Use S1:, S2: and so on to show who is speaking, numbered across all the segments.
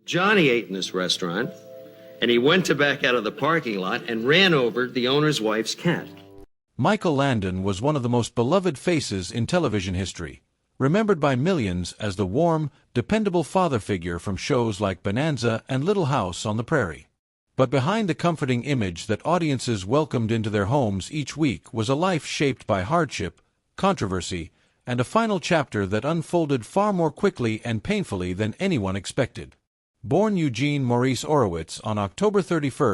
S1: Johnny ate in this restaurant, and he went to back out of the parking lot and ran over the owner's wife's cat.
S2: Michael Landon was one of the most beloved faces in television history, remembered by millions as the warm, dependable father figure from shows like Bonanza and Little House on the Prairie. But behind the comforting image that audiences welcomed into their homes each week was a life shaped by hardship, controversy, and a final chapter that unfolded far more quickly and painfully than anyone expected. Born Eugene Maurice Orowitz on October 31,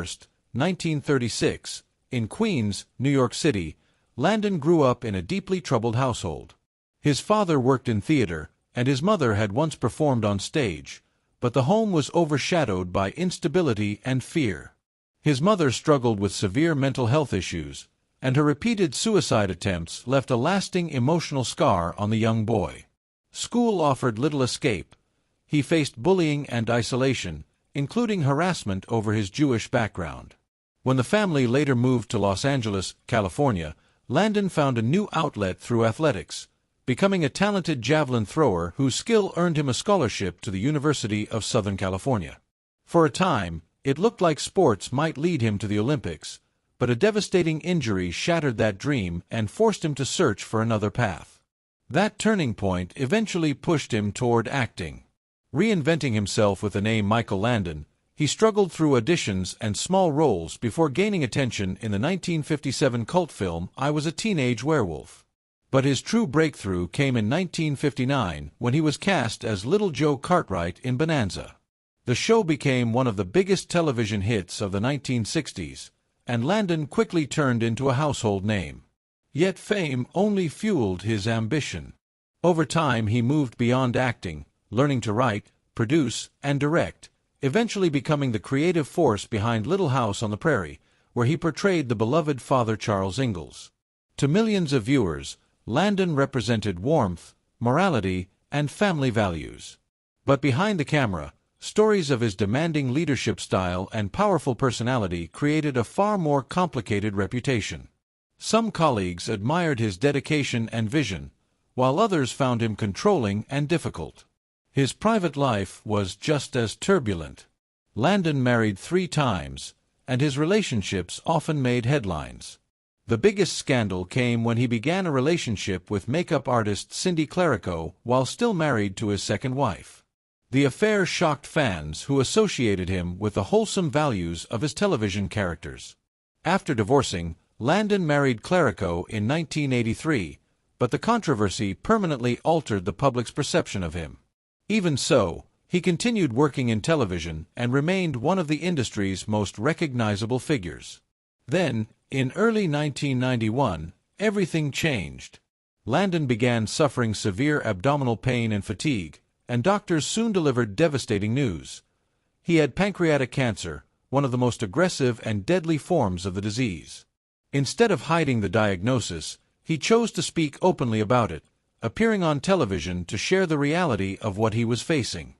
S2: 1936, in Queens, New York City, Landon grew up in a deeply troubled household. His father worked in theater, and his mother had once performed on stage, but the home was overshadowed by instability and fear. His mother struggled with severe mental health issues, and her repeated suicide attempts left a lasting emotional scar on the young boy. School offered little escape. He faced bullying and isolation, including harassment over his Jewish background. When the family later moved to Los Angeles, California, Landon found a new outlet through athletics, becoming a talented javelin thrower whose skill earned him a scholarship to the University of Southern California. For a time, it looked like sports might lead him to the Olympics, but a devastating injury shattered that dream and forced him to search for another path. That turning point eventually pushed him toward acting. Reinventing himself with the name Michael Landon, he struggled through auditions and small roles before gaining attention in the 1957 cult film I Was a Teenage Werewolf. But his true breakthrough came in 1959 when he was cast as Little Joe Cartwright in Bonanza. The show became one of the biggest television hits of the 1960s, and Landon quickly turned into a household name. Yet fame only fueled his ambition. Over time he moved beyond acting, learning to write, produce, and direct, eventually becoming the creative force behind Little House on the Prairie, where he portrayed the beloved father Charles Ingalls. To millions of viewers, Landon represented warmth, morality, and family values. But behind the camera, stories of his demanding leadership style and powerful personality created a far more complicated reputation. Some colleagues admired his dedication and vision, while others found him controlling and difficult. His private life was just as turbulent. Landon married 3 times, and his relationships often made headlines. The biggest scandal came when he began a relationship with makeup artist Cindy Clerico while still married to his second wife. The affair shocked fans who associated him with the wholesome values of his television characters. After divorcing, Landon married Clerico in 1983, but the controversy permanently altered the public's perception of him. Even so, he continued working in television and remained one of the industry's most recognizable figures. Then, in early 1991, everything changed. Landon began suffering severe abdominal pain and fatigue, and doctors soon delivered devastating news. He had pancreatic cancer, one of the most aggressive and deadly forms of the disease. Instead of hiding the diagnosis, he chose to speak openly about it, appearing on television to share the reality of what he was facing.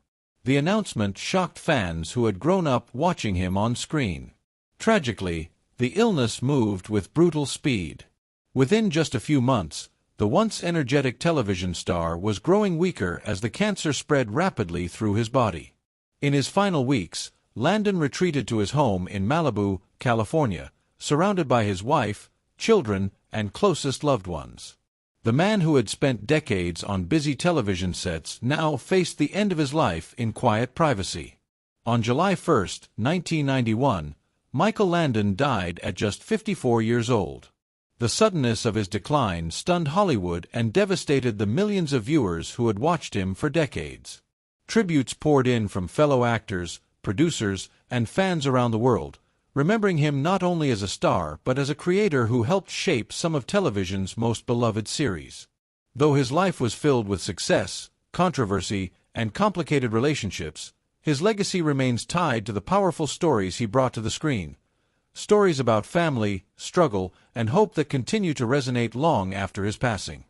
S2: The announcement shocked fans who had grown up watching him on screen. Tragically, the illness moved with brutal speed. Within just a few months, the once energetic television star was growing weaker as the cancer spread rapidly through his body. In his final weeks, Landon retreated to his home in Malibu, California, surrounded by his wife, children, and closest loved ones. The man who had spent decades on busy television sets now faced the end of his life in quiet privacy. On July 1, 1991, Michael Landon died at just 54 years old. The suddenness of his decline stunned Hollywood and devastated the millions of viewers who had watched him for decades. Tributes poured in from fellow actors, producers, and fans around the world, remembering him not only as a star but as a creator who helped shape some of television's most beloved series. Though his life was filled with success, controversy, and complicated relationships, his legacy remains tied to the powerful stories he brought to the screen. Stories about family, struggle, and hope that continue to resonate long after his passing.